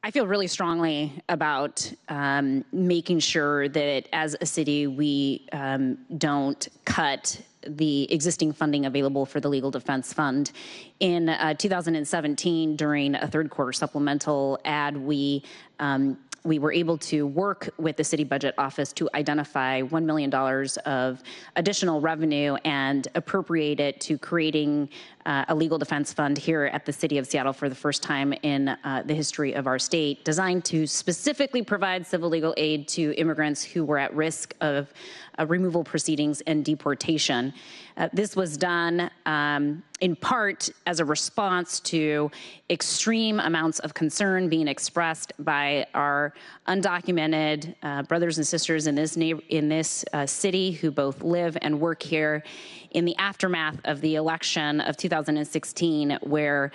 I feel really strongly about making sure that as a city we don't cut the existing funding available for the Legal Defense Fund. In 2017, during a third quarter supplemental ad, we were able to work with the city budget office to identify $1 million of additional revenue and appropriate it to creating a legal defense fund here at the city of Seattle for the first time in the history of our state, designed to specifically provide civil legal aid to immigrants who were at risk of removal proceedings and deportation. This was done in part as a response to extreme amounts of concern being expressed by our undocumented brothers and sisters in this city who both live and work here in the aftermath of the election of 2016, where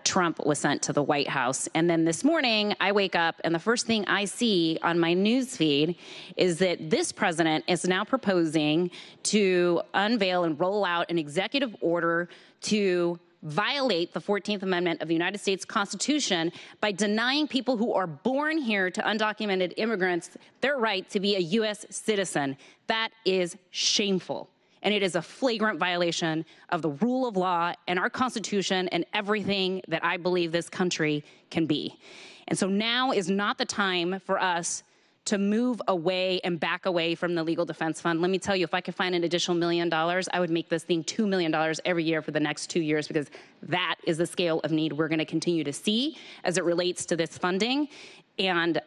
Trump was sent to the White House. And then this morning, I wake up and the first thing I see on my news feed is that this president is now proposing to unveil and roll out an executive order to violate the 14th Amendment of the United States Constitution by denying people who are born here to undocumented immigrants their right to be a U.S. citizen. That is shameful. And it is a flagrant violation of the rule of law and our Constitution and everything that I believe this country can be. And so now is not the time for us to move away and back away from the Legal Defense Fund. Let me tell you, if I could find an additional $1 million, I would make this thing $2 million every year for the next 2 years, because that is the scale of need we're going to continue to see as it relates to this funding. And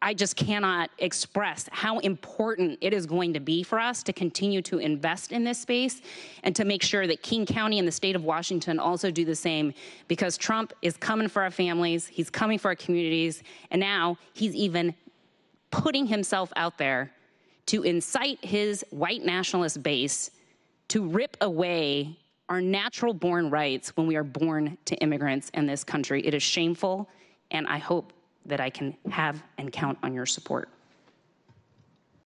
I just cannot express how important it is going to be for us to continue to invest in this space and to make sure that King County and the state of Washington also do the same, because Trump is coming for our families, he's coming for our communities, and now he's even putting himself out there to incite his white nationalist base to rip away our natural born rights when we are born to immigrants in this country. It is shameful, and I hope that I can have and count on your support.